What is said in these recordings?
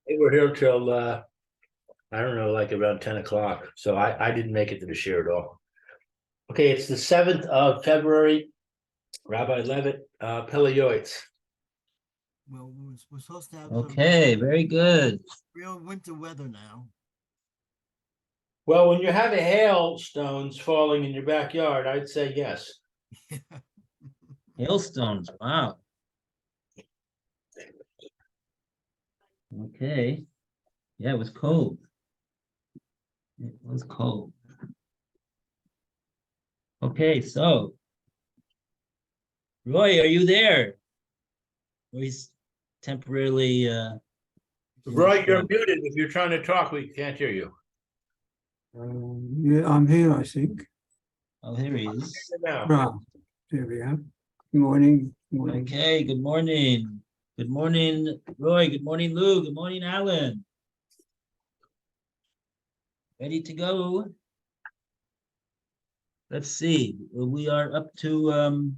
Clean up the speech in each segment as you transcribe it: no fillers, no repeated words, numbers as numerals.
They were here till I don't know, like around 10 o'clock. So I didn't make it to the share at all. Okay, it's the 7th of February. Rabbi Levitt, Pele Yoetz. Well, we're supposed to have some Okay, very good. real winter weather now. Well, when you have a hailstones falling in your backyard, I'd say yes. Hailstones, wow. Okay. Yeah, it was cold. It was cold. Okay, so Roy, are you there? Or he's temporarily Roy, you're muted. If you're trying to talk, we can't hear you. Yeah, I'm here, I think. Oh, here he is. Now. Right, there we are. Good morning. Morning. Okay, good morning. Good morning, Roy. Good morning, Lou. Good morning, Alan. Ready to go? Let's see. We are up to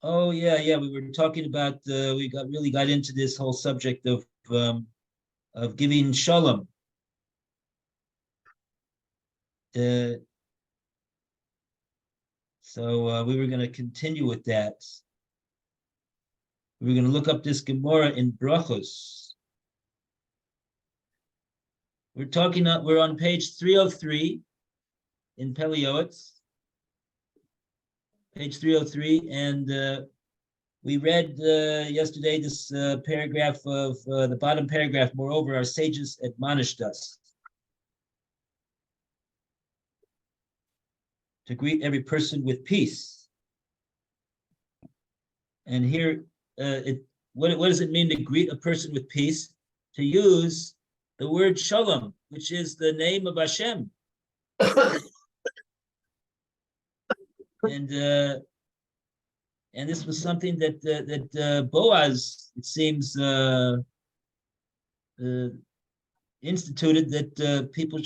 oh yeah, we were talking about we really got into this whole subject of giving shalom. So we were going to continue with that. We were going to look up this Gemara in Brachos. We're on page 303 in Pele Yoetz, page 303, and we read yesterday this paragraph of the bottom paragraph. Moreover, our sages admonished us to greet every person with peace. And here, what does it mean to greet a person with peace? To use the word shalom, which is the name of Hashem. And this was something that Boaz, it seems, instituted, that people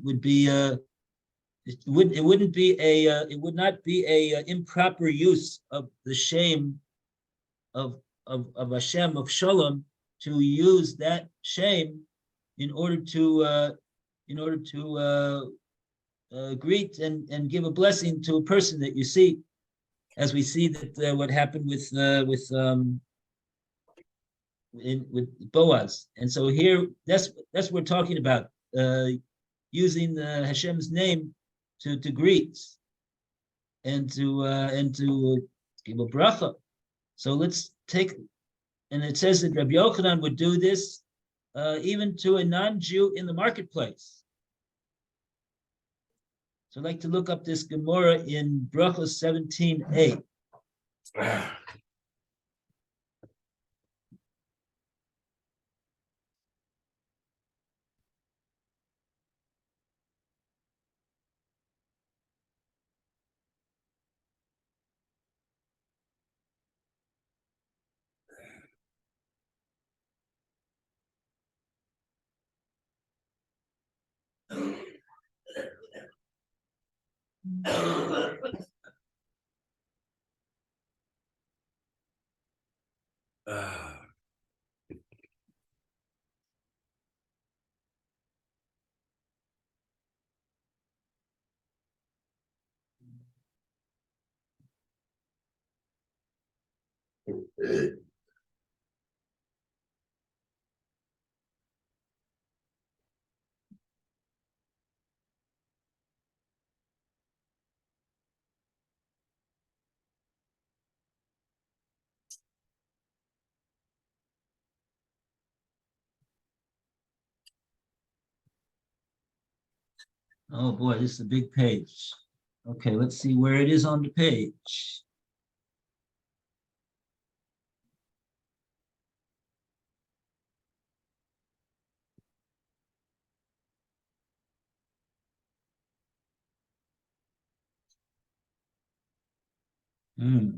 would be it would not be a improper use of the shame of Hashem, of Shalom, to use that shame in order to greet and give a blessing to a person that you see, as we see that what happened with Boaz. And so here, that's what we're talking about, using Hashem's name to greet and to give a bracha. So let's take, and it says that Rabbi Yochanan would do this even to a non-Jew in the marketplace. So I'd like to look up this Gemara in Brachos 17:8. Oh boy, this is a big page. Okay, let's see where it is on the page. Hmm.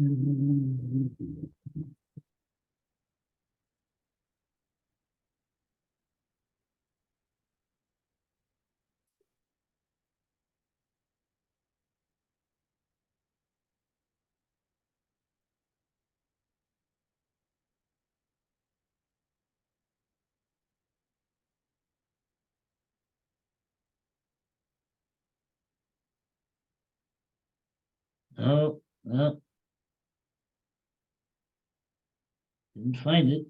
Oh, no. Didn't find it.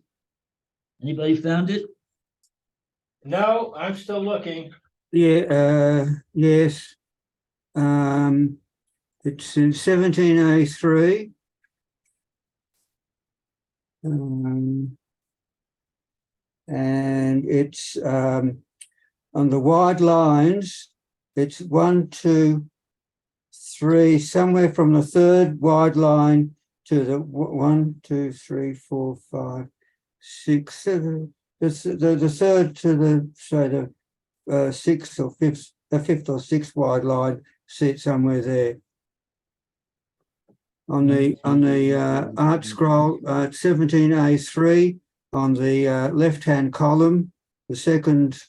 Anybody found it? No, I'm still looking. Yeah, yes. It's in 1783. And it's on the wide lines. It's 1, 2, 3, somewhere from the third wide line to the 1, 2, 3, 4, 5, 6, 7. The third to the, say, the sixth or fifth, the fifth or sixth wide line, sit somewhere there. On the art scroll, 17A3 on the left-hand column, the second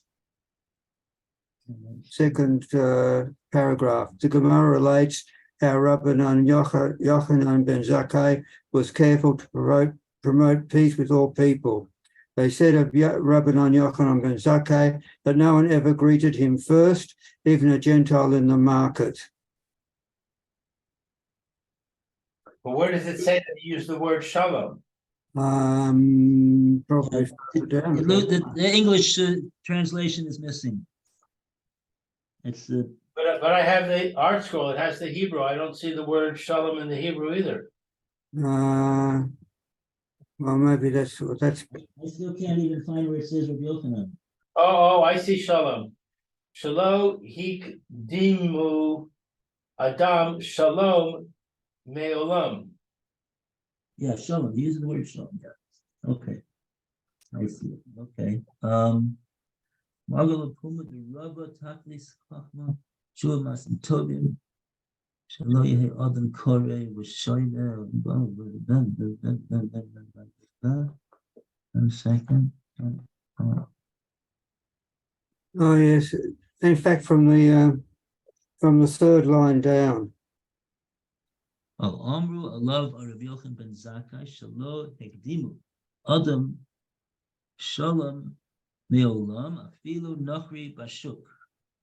paragraph. The Gemara relates how Rabbanan Yochanan ben Zakkai was careful to promote peace with all people. They said of Rabbanan Yochanan ben Zakkai that no one ever greeted him first, even a Gentile in the market. But where does it say that he used the word shalom? Probably further down. The English translation is missing. It's the But I have the art scroll. It has the Hebrew. I don't see the word shalom in the Hebrew either. Well, maybe that's. I still can't even find where it says Rabbi Yochanan. Oh, I see shalom. Shalom hikdimu adam shalom me'olam. Yeah, shalom. Use the word shalom. Yeah. Okay. I see it. Okay. Magala Puma the Rabba Taklis Chachma Shua Masim Tobim Shalom Yehi Adam Kore V'Shoyne 1 second. Oh yes, in fact, from the third line down. Oh, Amru Alav Rabbi Yochanan ben Zakkai Shalom Hekdimu Adam Shalom Me'olam Afilu Nachri Bashuk.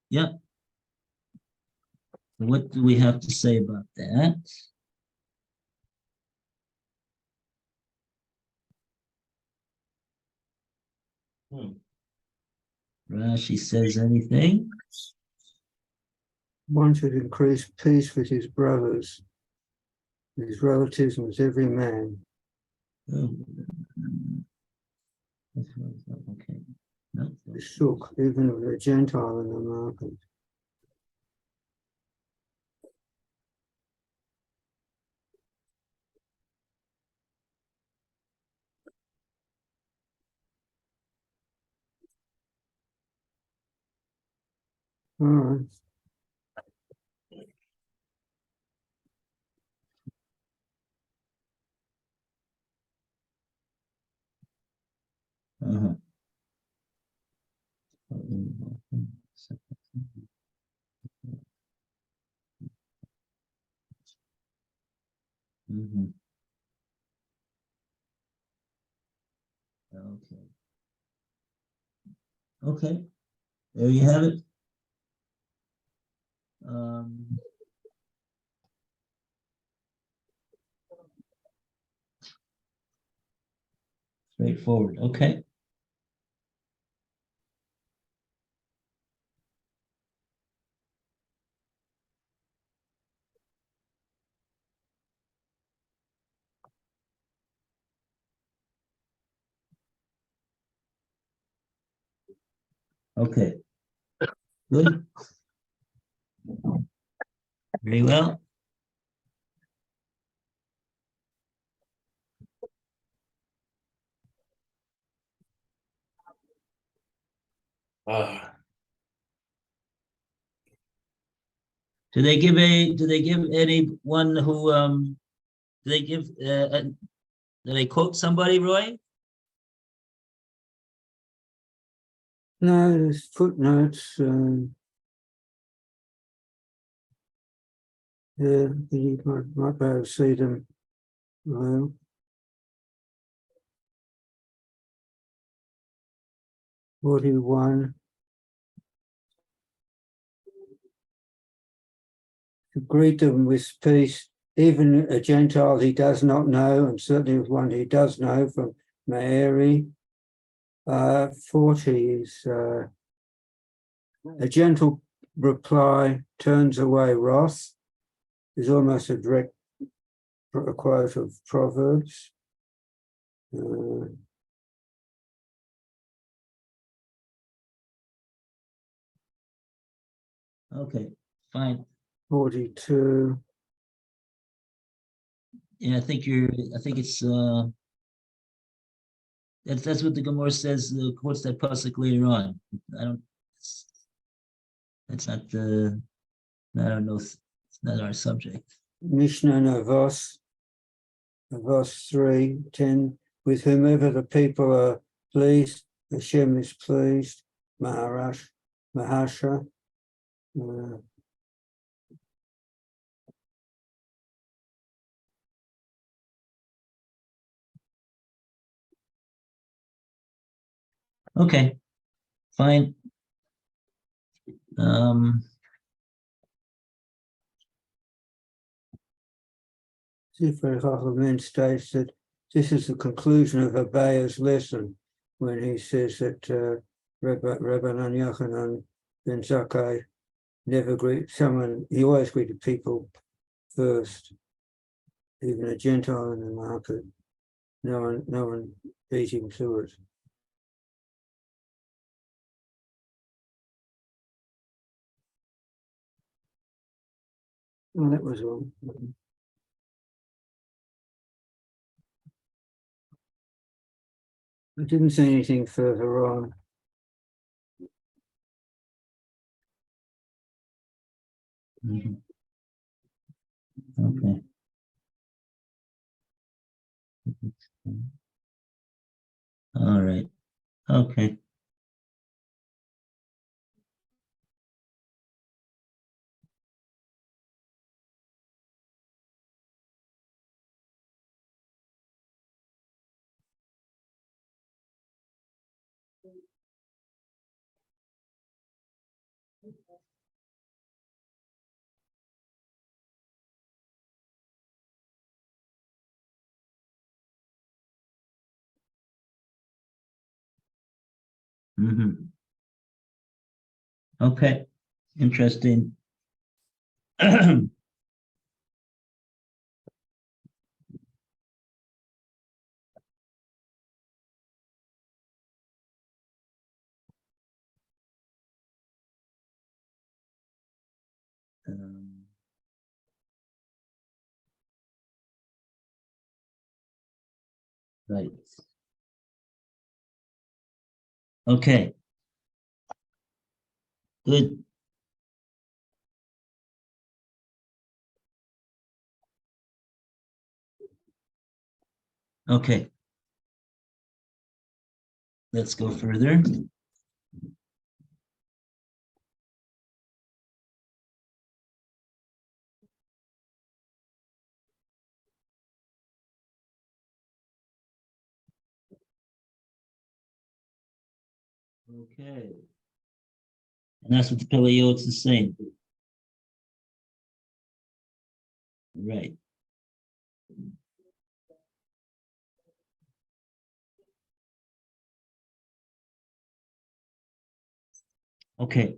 Yeah. What do we have to say about that? Rashi says anything? One should increase peace with his brothers, his relatives, and with every man. Oh. Okay. No. Shook, even of a Gentile in the market. All right. Uh-huh. Mm-hmm. Okay. Okay. There you have it. Straightforward. Okay. Okay. Good. Very well. Do they give anyone who do they give, do they quote somebody, Roy? No, there's footnotes. Yeah, you might be able to see them. Well, 41. To greet them with peace, even a Gentile he does not know, and certainly one he does know from Mary. 40 is a gentle reply turns away wrath, is almost a direct quote of Proverbs. Okay, fine. 42. Yeah, I think it's, that's what the Gemara says, quotes that pasuk later on. I don't, that's not the, I don't know, it's not our subject. Mishnah Navos, Navos 3:10. With whomever the people are pleased, Hashem is pleased. Mahasha. Okay, fine. Sefer Chachamim states that this is the conclusion of Abaya's lesson when he says that Rabbanan Yochanan ben Zakkai never greet someone, he always greeted people first, even a Gentile in the market. No one beat him to it. Well, that was all. I didn't see anything further on. Mhm. Okay. All right. Okay. Mhm. Okay, interesting. Um, right. Okay. Good. Okay. Let's go further. Okay. And that's what the Pele Yoetz is saying. Right. Okay.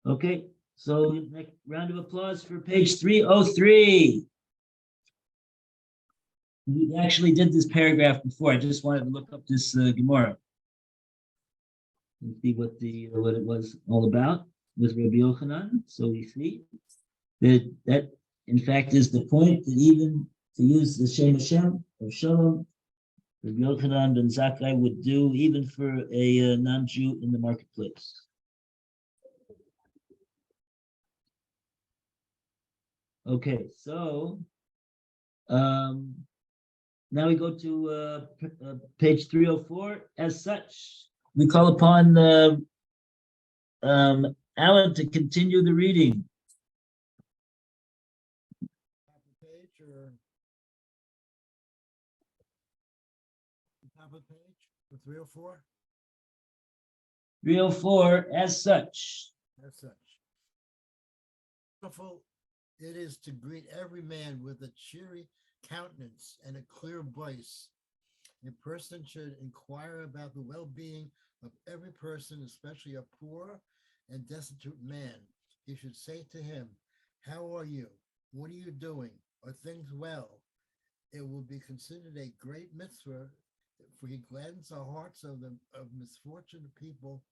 Okay. So next round of applause for page 303. We actually did this paragraph before. I just wanted to look up this Gemara and see what it was all about with Rabbi Yochanan. So we see that in fact is the point that even to use the Shem Hashem of Shalom, Rabbi Yochanan ben Zakkai would do even for a non-Jew in the marketplace. Okay, so Now we go to page 304. As such, we call upon Alan to continue the reading. Top of page or? Top of page for 304, 304, as such. as such. Wonderful it is to greet every man with a cheery countenance and a clear voice. A person should inquire about the well-being of every person, especially a poor and destitute man. He should say to him, "How are you? What are you doing? Are things well?" It will be considered a great mitzvah, for he gladdens the hearts of misfortunate people,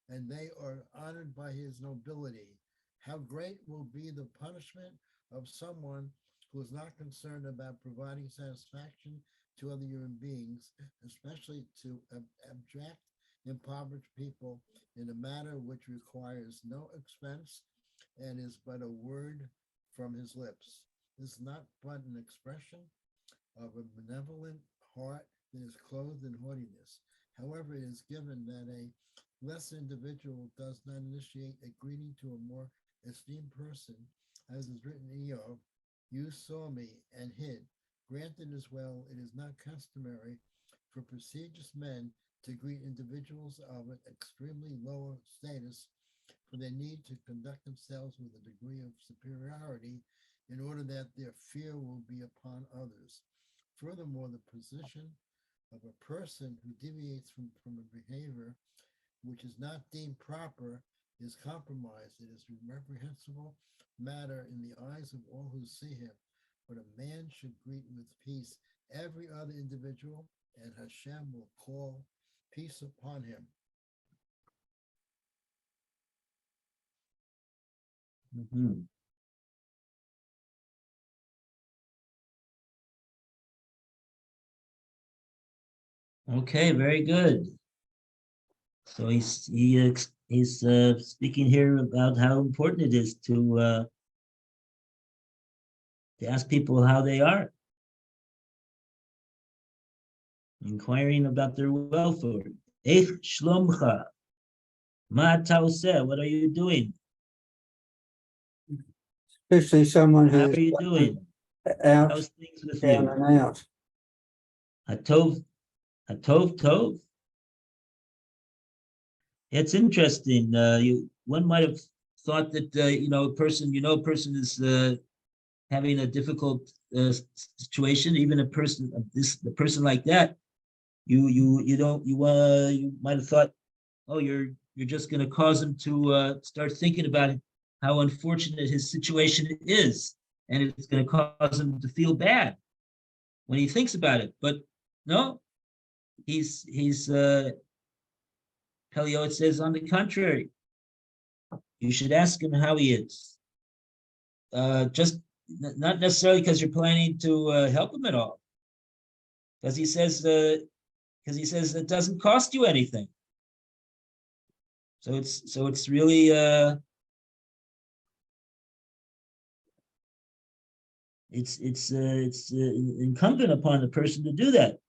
and they are honored by his nobility. How great will be the punishment of someone who is not concerned about providing satisfaction to other human beings, especially to abject, impoverished people, in a manner which requires no expense and is but a word from his lips. This is not but an expression of a benevolent heart that is clothed in haughtiness. However, it is given that a less individual does not initiate a greeting to a more esteemed person, as is written in Job, "You saw me and hid." Granted as well, it is not customary for prestigious men to greet individuals of an extremely lower status, for they need to conduct themselves with a degree of superiority in order that their fear will be upon others. Furthermore, the position of a person who deviates from a behavior which is not deemed proper is compromised. It is a reprehensible matter in the eyes of all who see him. But a man should greet with peace every other individual, and Hashem will call peace upon him. Mhm. Okay, very good. So he's speaking here about how important it is to ask people how they are, inquiring about their welfare. Eich shlomcha, ma taoseh, what are you doing? Especially someone How who's are you doing? out, How's things with down you? and out. Hatov, tov. It's interesting. One might have thought that a person is having a difficult situation. Even a person like that, you might have thought, oh, you're just going to cause him to start thinking about how unfortunate his situation is, and it's going to cause him to feel bad when he thinks about it. But no, he's Pele says, on the contrary, you should ask him how he is. Just not necessarily because you're planning to help him at all, because he says it doesn't cost you anything. So it's really it's incumbent upon the person to do that.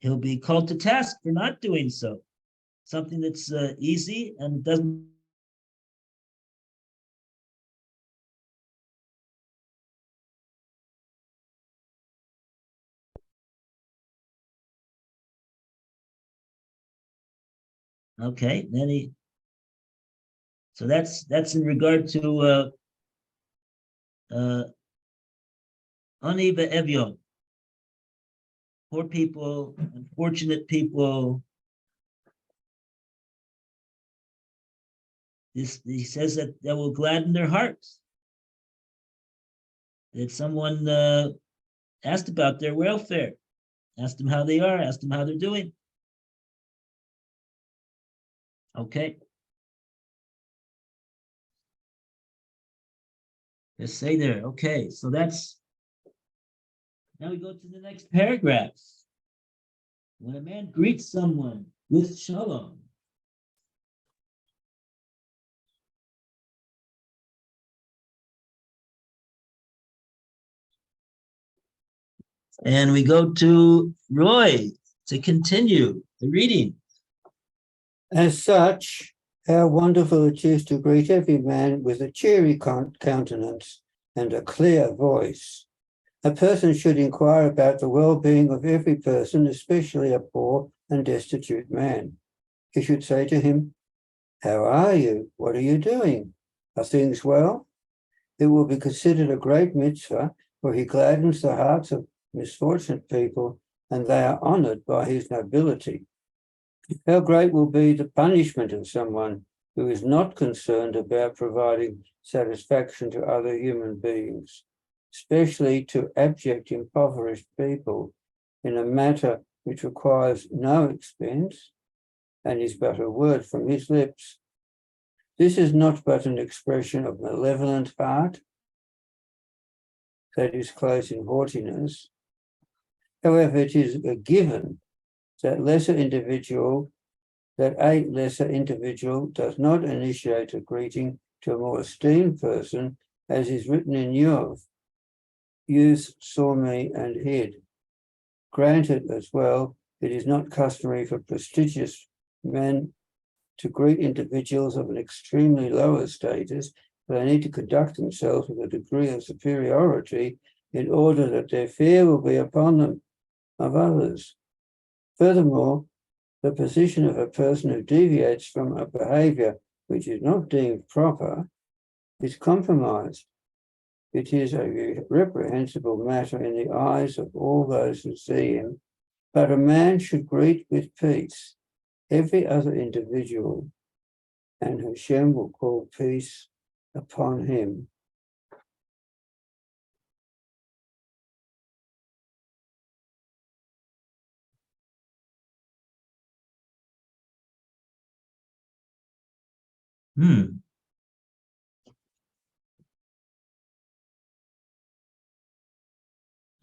He'll be called to task for not doing so. Something that's easy and doesn't. Okay, so that's in regard to Ani ve'evyon, poor people, unfortunate people. He says that will gladden their hearts. That someone asked about their welfare, asked them how they are, asked them how they're doing. Okay. Just say there. Okay, so that's, now we go to the next paragraph. When a man greets someone with shalom, And we go to Roy to continue the reading. As such, how wonderful it is to greet every man with a cheery countenance and a clear voice. A person should inquire about the well-being of every person, especially a poor and destitute man. He should say to him, "How are you? What are you doing? Are things well?" It will be considered a great mitzvah, for he gladdens the hearts of misfortunate people, and they are honored by his nobility. How great will be the punishment of someone who is not concerned about providing satisfaction to other human beings, especially to abject, impoverished people, in a matter which requires no expense and is but a word from his lips. This is not but an expression of malevolent heart that is close in haughtiness. However, it is a given that a lesser individual does not initiate a greeting to a more esteemed person, as is written in Yoetz, "Youth saw me and hid." Granted as well, it is not customary for prestigious men to greet individuals of an extremely lower status, but they need to conduct themselves with a degree of superiority in order that their fear will be upon them of others. Furthermore, the position of a person who deviates from a behavior which is not deemed proper is compromised. It is a reprehensible matter in the eyes of all those who see him, but a man should greet with peace every other individual, and Hashem will call peace upon him.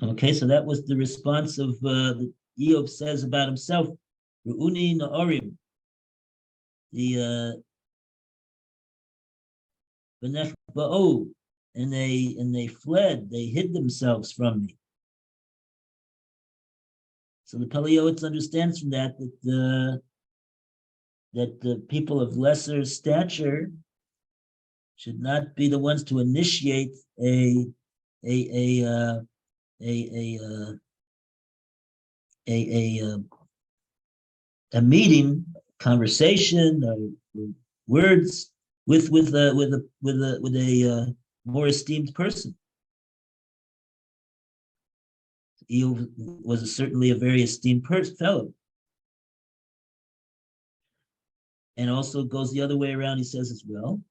Okay, so that was the response of the Eob says about himself, Ru'uni Na'orim, the Ba'o, and they fled, they hid themselves from me. So the Pele Yoetz understands from that that the people of lesser stature should not be the ones to initiate a meeting, conversation, words with a more esteemed person. He was certainly a very esteemed fellow. And also goes the other way around, he says as well.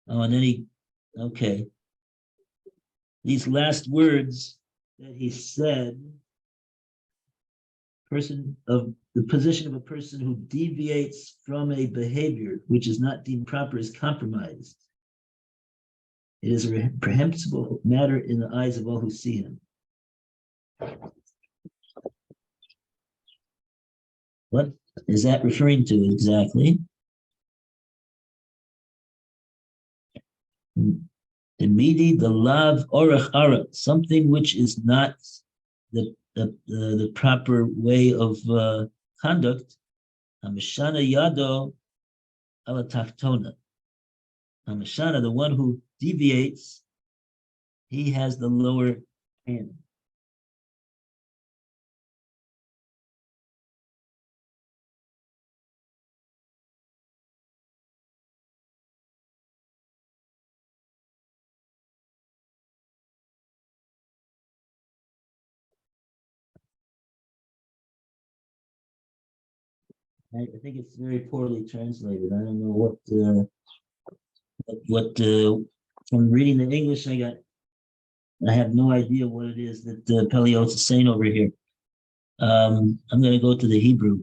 Oh, and then okay. These last words that he said, person of the position of a person who deviates from a behavior which is not deemed proper is compromised. It is a reprehensible matter in the eyes of all who see him. What is that referring to exactly? The midi, the lav, orach ara, something which is not the proper way of conduct. Hamashana yado ala tachtona. Hamashana, the one who deviates, he has the lower hand. I think it's very poorly translated. I don't know what from reading the English I have no idea what it is that Pele Yoetz is saying over here. I'm going to go to the Hebrew.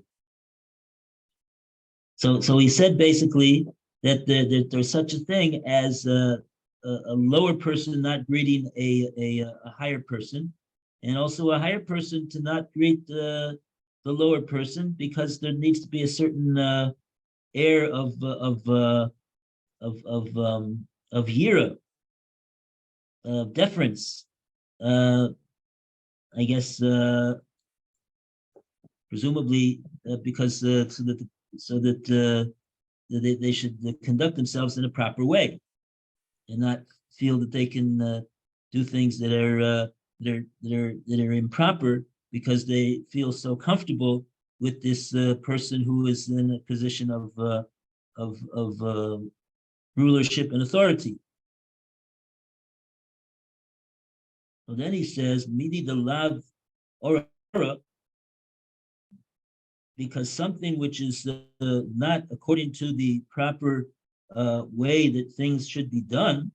So he said basically that there's such a thing as a lower person not greeting a higher person, and also a higher person to not greet lower person because there needs to be a certain air of yira, deference. I guess presumably because so that they should conduct themselves in a proper way and not feel that they can do things that are improper because they feel so comfortable with this person who is in a position of rulership and authority. So then he says, "Midi the lav ora," because something which is not according to the proper way that things should be done,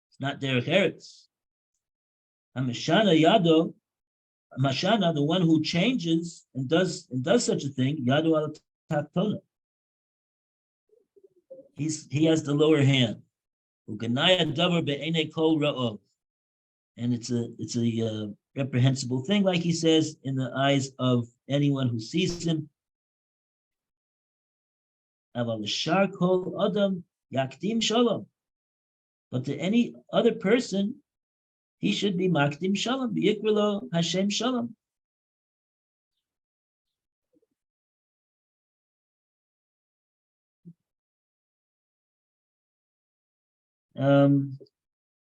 it's not derech eretz. Hamashana yado, Mashana, the one who changes and does such a thing, yado al taktona. He has the lower hand. Uganaya davar be'enei kol ra'ov. And it's a reprehensible thing, like he says, in the eyes of anyone who sees him. Aval l'shar kol adam yakdim shalom. But to any other person, he should be makdim shalom, b'yikrilo Hashem shalom.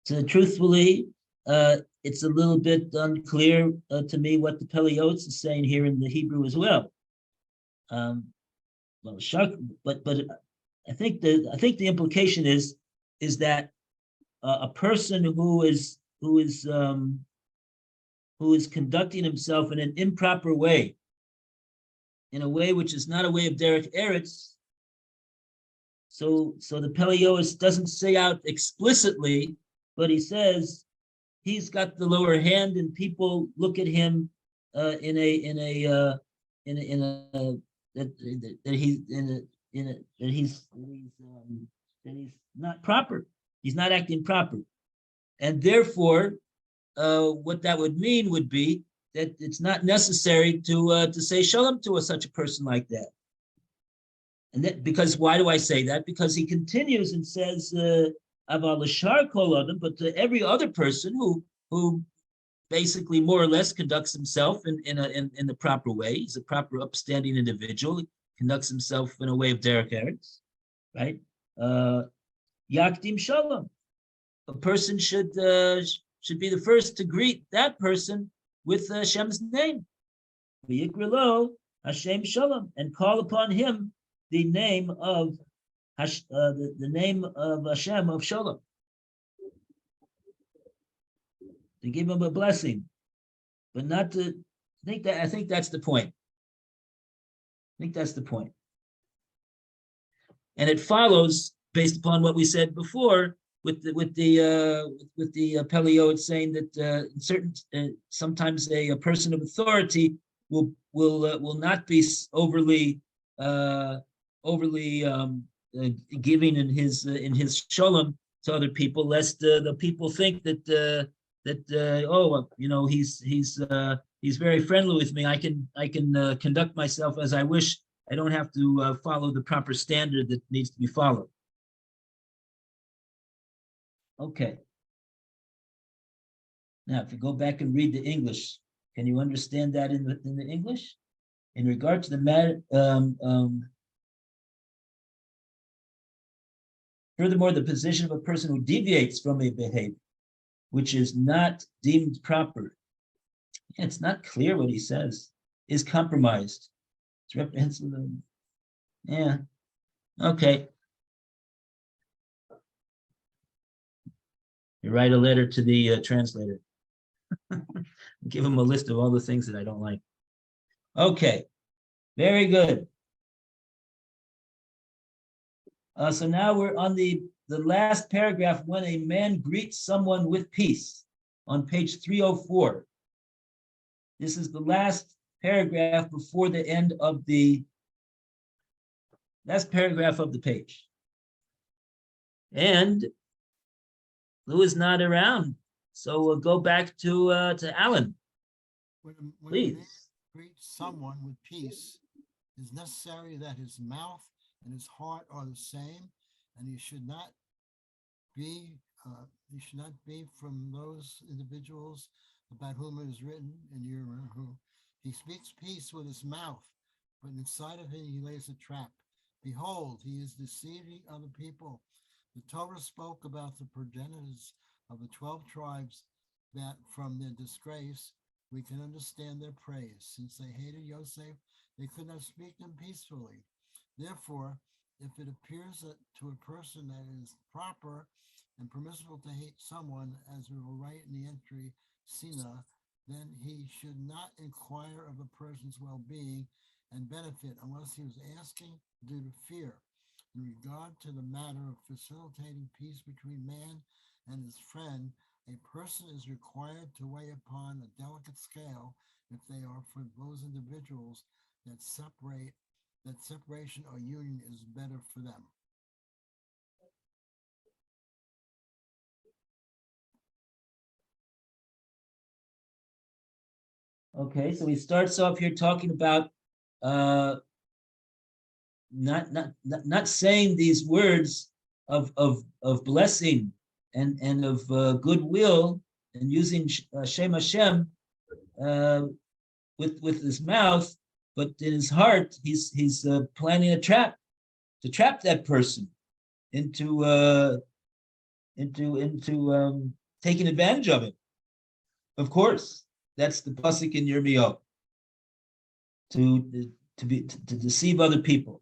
So truthfully, it's a little bit unclear to me what the Pele Yoetz is saying here in the Hebrew as well. Well, but I think the implication is that a person who is conducting himself in an improper way, in a way which is not a way of derech eretz. So the Pele Yoetz doesn't say out explicitly, but he says he's got the lower hand, and people look at him that he's not proper. He's not acting proper, and therefore, what that would mean would be that it's not necessary to say shalom to such a person like that. And that, because why do I say that? Because he continues and says, "Aval l'shar kol adam," but to every other person who basically more or less conducts himself in the proper way. He's a proper, upstanding individual. He conducts himself in a way of derech eretz, right? Yakdim shalom. A person should be the first to greet that person with Hashem's name. V'yikrilo Hashem shalom, and call upon him the name of the name of Hashem of shalom, to give him a blessing, but not to think that. I think that's the point. And it follows based upon what we said before with the Pele Yoetz saying that sometimes a person of authority will not be overly giving in his shalom to other people, lest the people think that he's very friendly with me. I can conduct myself as I wish. I don't have to follow the proper standard that needs to be followed. Okay. Now, if you go back and read the English, can you understand that in the English? In regard to the matter, furthermore, the position of a person who deviates from a behavior which is not deemed proper, it's not clear what he says, is compromised. It's reprehensible. Yeah. Okay. You write a letter to the translator. Give him a list of all the things that I don't like. Okay. Very good. So now we're on the last paragraph, when a man greets someone with peace, on page 304. This is the last paragraph before the end of the last paragraph of the page. And Lou is not around, so we'll go back to Alan. When Please. greet someone with peace, it is necessary that his mouth and his heart are the same, and he should not be from those individuals about whom it is written in who he speaks peace with his mouth, but inside of him he lays a trap. Behold, he is deceiving other people. The Torah spoke about the progenitors of the 12 tribes, that from their disgrace we can understand their praise. Since they hated Yosef, they could not speak them peacefully. Therefore, if it appears to a person that it is proper and permissible to hate someone, as we will write in the entry Sina, then he should not inquire of a person's well-being and benefit unless he was asking due to fear. In regard to the matter of facilitating peace between man and his friend, a person is required to weigh upon a delicate scale if they are for those individuals that separation or union is better for them. Okay, so he starts off here talking about not saying these words of blessing and of goodwill, and using Shem Hashem with his mouth, but in his heart he's planning a trap to trap that person into taking advantage of it. Of course, that's the pasuk in Yirmiyahu, to deceive other people.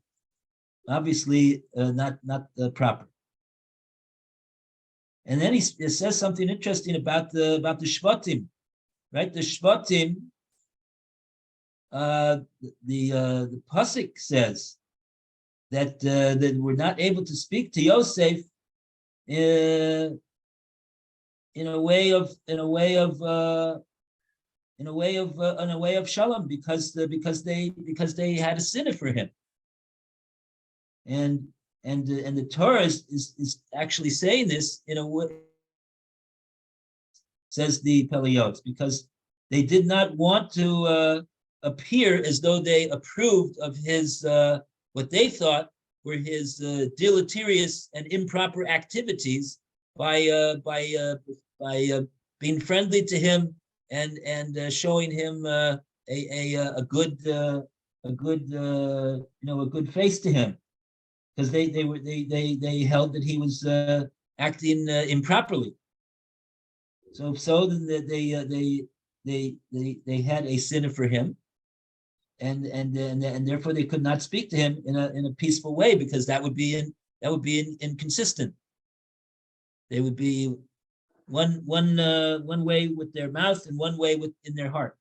Obviously, not proper. And then he says something interesting about the Shvatim, right? The Shvatim, the pasuk says that we're not able to speak to Yosef in a way of shalom, because they had a sinner for him, and the Torah is actually saying this in a way, says the Pele, because they did not want to appear as though they approved of his what they thought were his deleterious and improper activities by being friendly to him and showing him a good face to him, because they held that he was acting improperly. So they had a sinner for him, and therefore they could not speak to him in a peaceful way, because that would be inconsistent. They would be one way with their mouth and one way in their heart.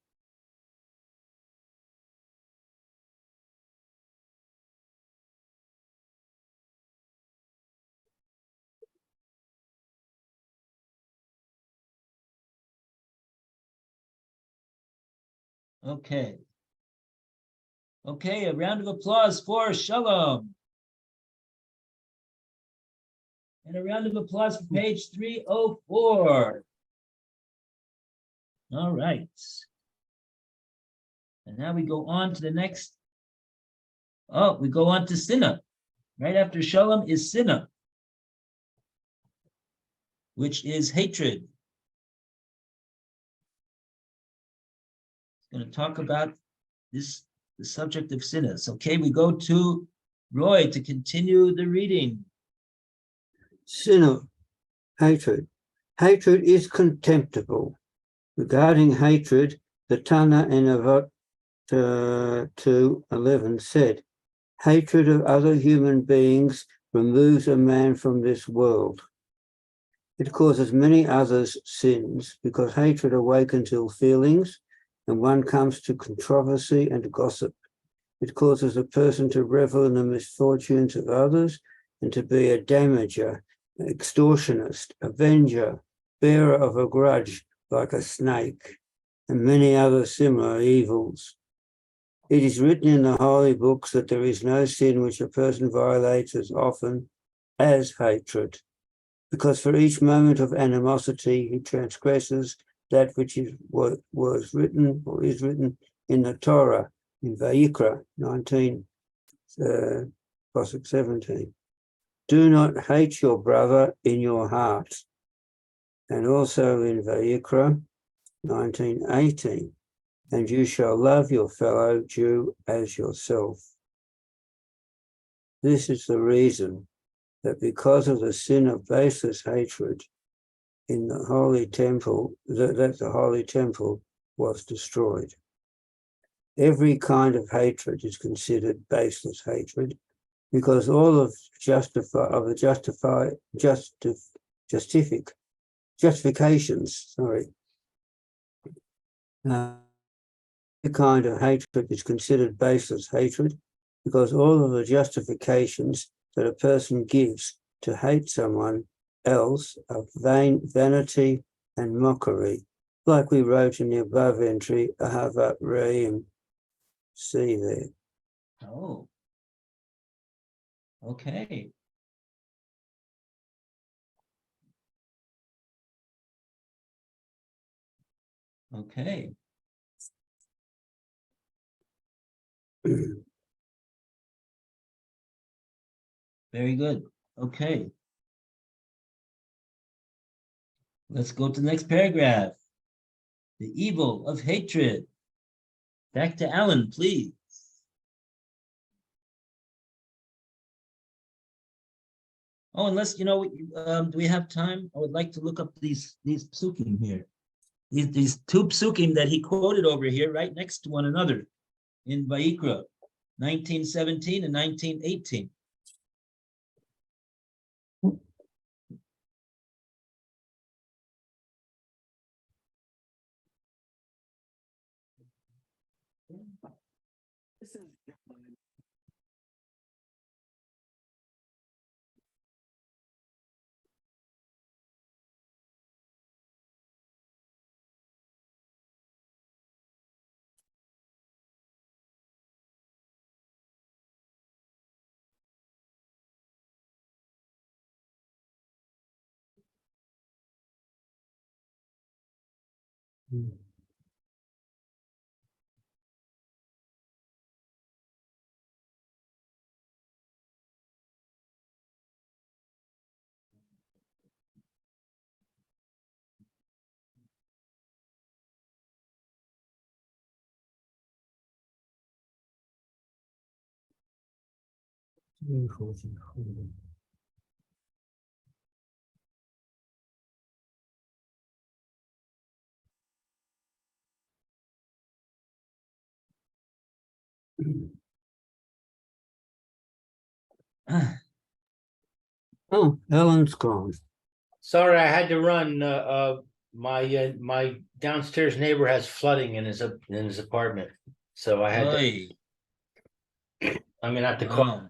Okay, a round of applause for Shalom. And a round of applause for page 304. All right. And now we go on to the next. Oh, we go on to Sinna. Right after Shalom is Sinna, which is hatred. It's going to talk about the subject of sinners. Okay, we go to Roy to continue the reading. Sinner, hatred. Hatred is contemptible. Regarding hatred, the Tana in Avot 2:11 said, hatred of other human beings removes a man from this world. It causes many others sins, because hatred awakens ill feelings, and one comes to controversy and gossip. It causes a person to revel in the misfortunes of others and to be a damager, extortionist, avenger, bearer of a grudge like a snake, and many other similar evils. It is written in the holy books that there is no sin which a person violates as often as hatred, because for each moment of animosity he transgresses that which was written or is written in the Torah, in Vayikra 19, Pasuk 17. Do not hate your brother in your heart. And also in Vayikra 19:18, and you shall love your fellow Jew as yourself. This is the reason that because of the sin of baseless hatred in the holy temple, that the holy temple was destroyed. Every kind of hatred is considered baseless hatred, because all of justifications, every kind of hatred is considered baseless hatred, because all of the justifications that a person gives to hate someone else are vanity and mockery, like we wrote in the above entry, Ahavat Re'im. See there. Oh. Okay. Okay. Very good. Okay. Let's go to the next paragraph. The evil of hatred. Back to Alan, please. Oh, unless, do we have time? I would like to look up these psukim here. These two psukim that he quoted over here, right next to one another in Vayikra, 1917 and 1918. Oh, Alan's gone. Sorry, I had to run. My downstairs neighbor has flooding in his apartment, so I had to. Oy. I'm gonna have to call.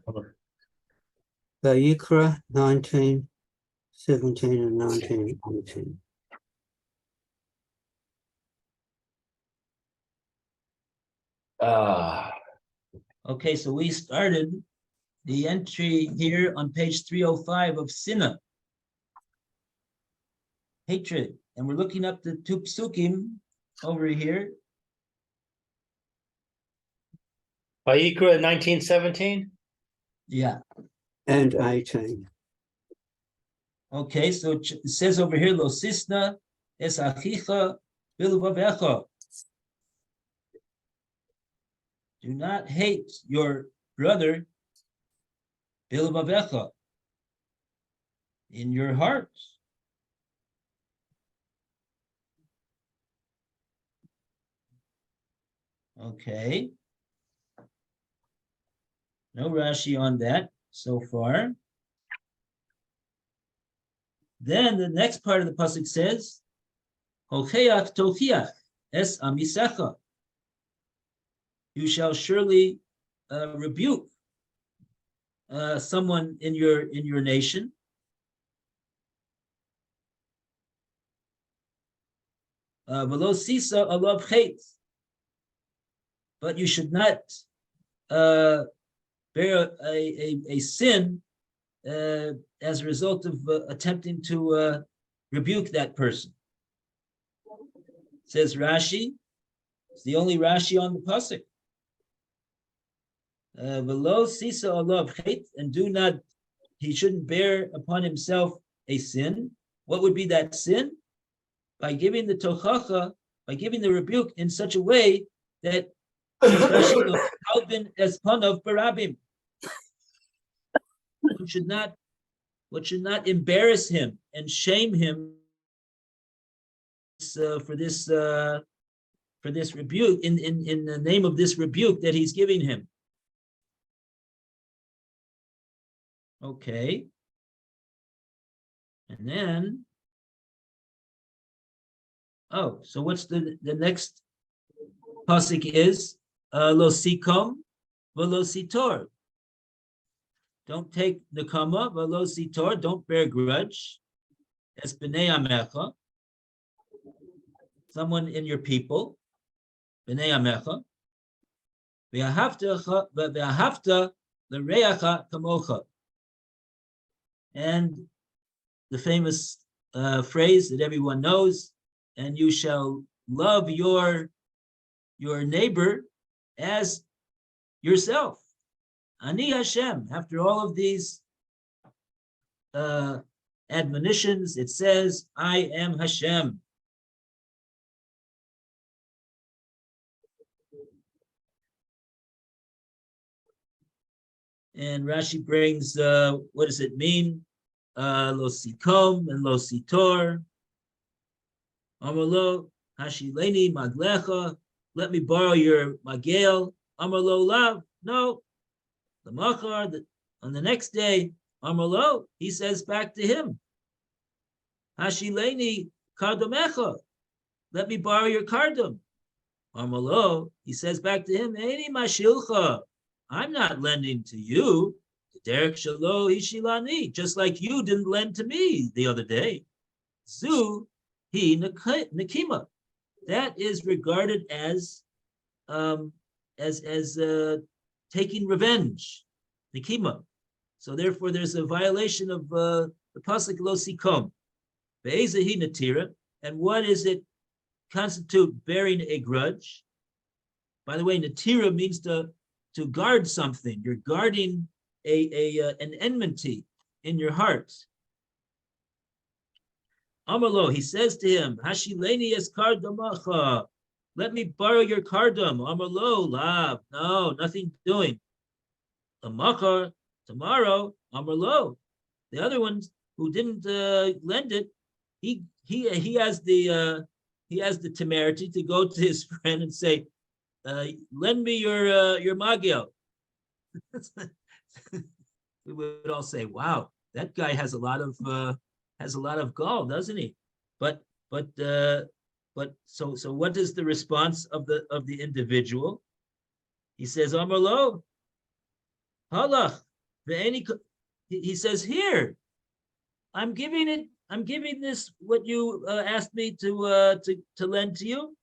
Vayikra 19:17 and 19:18. Okay, so we started the entry here on page 305 of Sinna. Hatred. And we're looking up the two psukim over here. Vayikra 1917. Yeah. And 18. Okay, so it says over here, Lo sisna es achicha bilvavecha. Do not hate your brother bilvavecha in your heart. Okay. No Rashi on that so far. Then the next part of the pasuk says, "Hocheach tochiach es amisecha." You shall surely rebuke someone in your nation. V'lo sisa alav chet. But you should not bear a sin as a result of attempting to rebuke that person. Says Rashi, It's the only Rashi on the pasuk. V'lo sisa alav chet, and he shouldn't bear upon himself a sin. What would be that sin? By giving the tochacha, by giving the rebuke in such a way that Rashi goes, Alvin as panav barabim. What should not embarrass him and shame him for this rebuke in the name of this rebuke that he's giving him. Okay. And then, so what's the next pasuk is lo sikom v'lo sitor. Don't take nekama v'lo sitor. Don't bear grudge. Es b'nei amecha. Someone in your people. B'nei amecha. V'ahavta l'reacha kamocha. And the famous phrase that everyone knows, and you shall love your neighbor as yourself. Ani Hashem. After all of these admonitions, it says, I am Hashem. And Rashi brings, what does it mean? Lo sikom and lo sitor. Amalo hashileni maglecha. Let me borrow your magel. Amalo lav. No. The machar, on the next day, Amalo, he says back to him, hashileni kardomecha. Let me borrow your kardom. Amalo, he says back to him, Eini mashilcha. I'm not lending to you. Derek Shalo Ishilani, just like you didn't lend to me the other day. Zu he Nakima. That is regarded as taking revenge. Nakima. So therefore there's a violation of the pasuk lo sikom. Ve'ezahi natira. And what is it constitute bearing a grudge? By the way, natira means to guard something. You're guarding an enmity in your heart. Amalo, he says to him, Hashileni es kardamacha. Let me borrow your kardam. Amalo, lav. No, nothing doing. Amachar, tomorrow, Amalo. The other ones who didn't lend it, he has the temerity to go to his friend and say, lend me your magio. We would all say, "Wow, that guy has a lot of gall, doesn't he?" But so what is the response of the individual? He says, "Amarlo, halach ve'eni." He says, "Here, I'm giving this what you asked me to lend to you.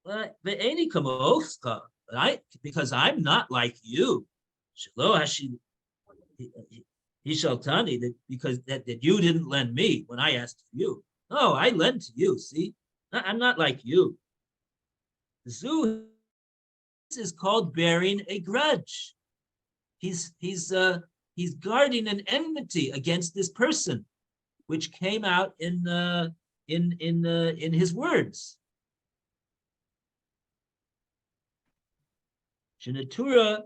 Ve'eni kamochka, right? Because I'm not like you. Shelo hashi." He shall tell me that because that you didn't lend me when I asked you. No, I lend to you. See, I'm not like you. Zu is called bearing a grudge. He's guarding an enmity against this person, which came out in his words. Shenatura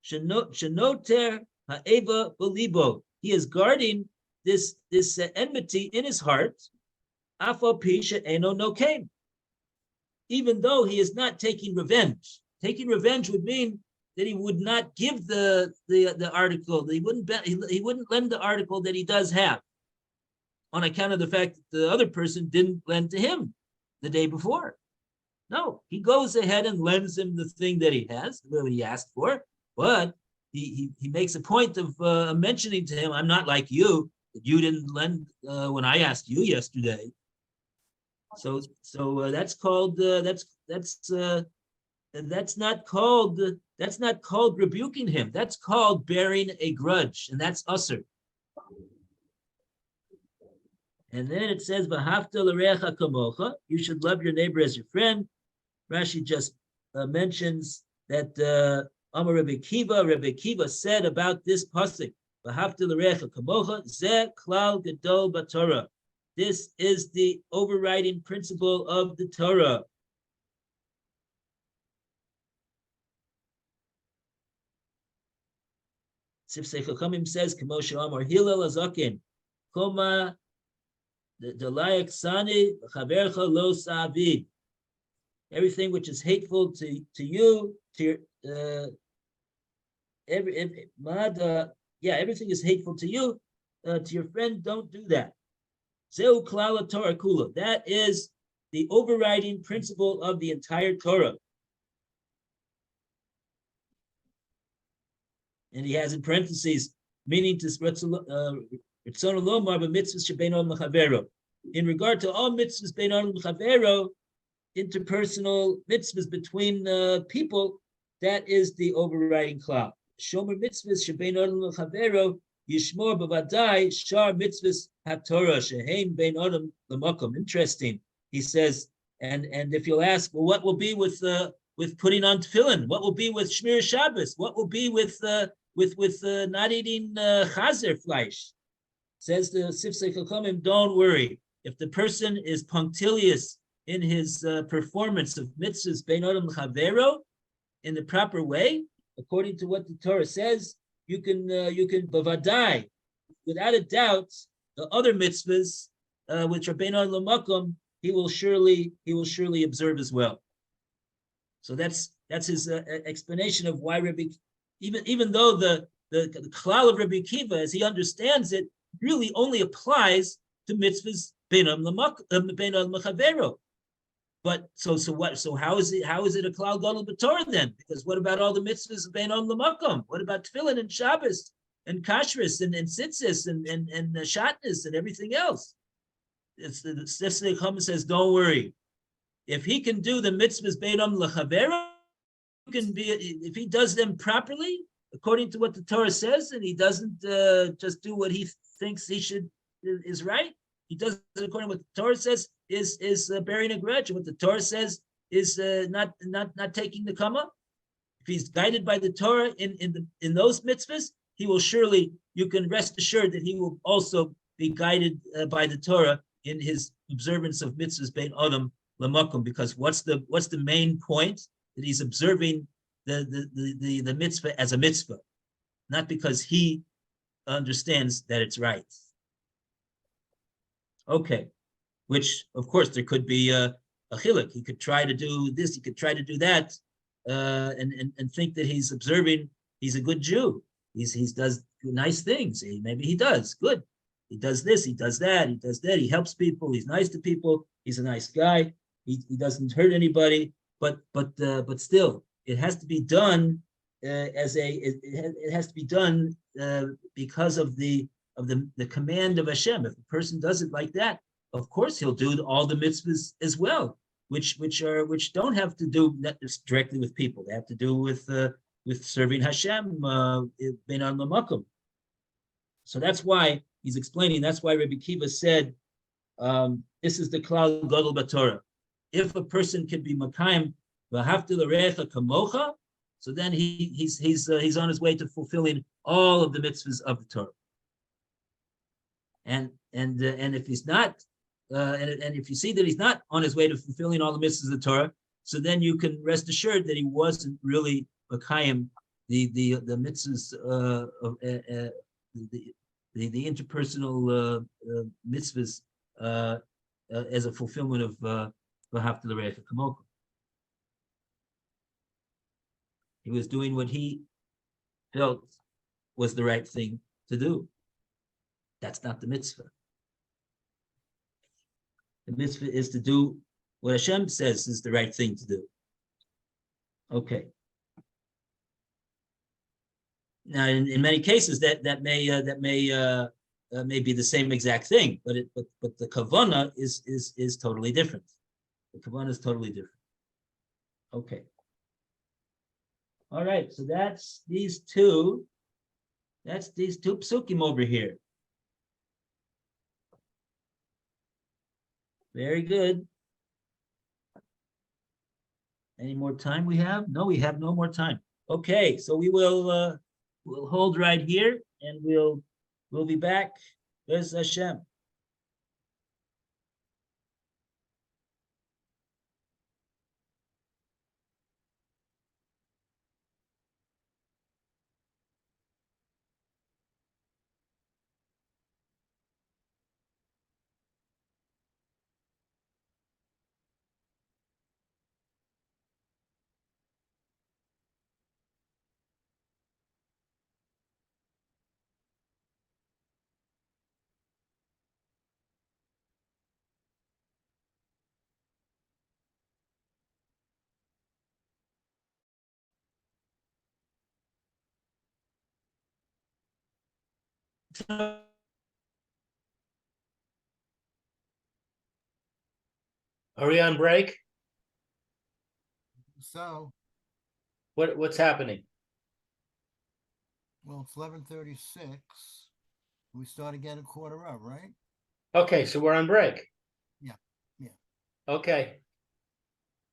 shenoter ha'eva belibo. He is guarding this enmity in his heart. Afal pi she'eno nokem. Even though he is not taking revenge. Taking revenge would mean that he would not give the article. He wouldn't lend the article that he does have, on account of the fact that the other person didn't lend to him the day before. No, he goes ahead and lends him the thing that he has, what he asked for, but he makes a point of mentioning to him, I'm not like you, that you didn't lend when I asked you yesterday. So that's called that's not called rebuking him. That's called bearing a grudge, and that's usher. And then it says, "V'hafta l'reacha kamocha." You should love your neighbor as your friend. Rashi just mentions that Amar Rebbe Kiva said about this pasuk, "V'hafta l'recha kamocha zeh klal gadol b'Torah." This is the overriding principle of the Torah. Sifsei Chachamim says, "K'moshe Amar Hillel Azakin, Koma Delayak Sani Chavercha Lo Savi." Everything which is hateful to you, to your everything is hateful to you, to your friend. Don't do that. Zeu klala Torah kula. That is the overriding principle of the entire Torah. And he has in parentheses, meaning to in regard to all mitzvahs bein chavero, interpersonal mitzvahs between people, that is the overriding klal. Shomer mitzvahs shebein adam chavero yishmor b'vadai shar mitzvahs haTorah sheheim bein adam l'makom. Interesting. He says, and if you'll ask, well, what will be with putting on tefillin? What will be with Shmir Shabbos? What will be with not eating chazer flesh? Says the Sifsei Chachamim, don't worry. If the person is punctilious in his performance of mitzvahs bein adam chavero in the proper way, according to what the Torah says, you can bavadai, without a doubt, the other mitzvahs which are bein adam l'makom, he will surely observe as well. So that's his explanation of why Rabbi, even though the klal of Rabbi Kiva, as he understands it, really only applies to mitzvahs bein adam l'chavero. But so what? So how is it a klal gadol b'Torah then? Because what about all the mitzvahs of bein adam l'makom? What about tefillin and Shabbos and kashrus and tzitzis and shatnez and everything else? It's the Sifsei Chachamim says, don't worry. If he can do the mitzvahs bein adam l'chavero, if he does them properly according to what the Torah says, and he doesn't just do what he thinks he is right. He does it according to what the Torah says is bearing a grudge. What the Torah says is not taking the kama. If he's guided by the Torah in those mitzvahs, he will surely. You can rest assured that he will also be guided by the Torah in his observance of mitzvahs bein adam l'makom. Because what's the main point? That he's observing the mitzvah as a mitzvah, not because he understands that it's right. Okay, which of course there could be a chiluk. He could try to do this, he could try to do that, and think that he's observing. He's a good Jew. He does nice things. Maybe he does good. He does this. He does that. He does that. He helps people. He's nice to people. He's a nice guy. He doesn't hurt anybody. But still, it has to be done it has to be done because of the command of Hashem. If a person does it like that, of course he'll do all the mitzvahs as well, which don't have to do not just directly with people. They have to do with serving Hashem bein adam l'makom. So that's why he's explaining. That's why Rabbi Kiva said, this is the klal gadol b'Torah. If a person can be makayim v'hafta l'recha kamocha, so then he's on his way to fulfilling all of the mitzvahs of the Torah. And if he's not, and if you see that he's not on his way to fulfilling all the mitzvahs of the Torah, so then you can rest assured that he wasn't really makayim the mitzvahs of the interpersonal mitzvahs as a fulfillment of v'hafta l'recha kamocha. He was doing what he felt was the right thing to do. That's not the mitzvah. The mitzvah is to do what Hashem says is the right thing to do. Okay. Now, in many cases, that may be the same exact thing, but the kavanah is totally different. The kavanah is totally different. Okay. All right. So that's these two psukim over here. Very good. Any more time we have? No, we have no more time. Okay, so we'll hold right here and we'll be back. There's Hashem. Are we on break? So, What's happening? well, it's 11:36. We start again at 4:15, right? Okay, so we're on break. Yeah, yeah. Okay.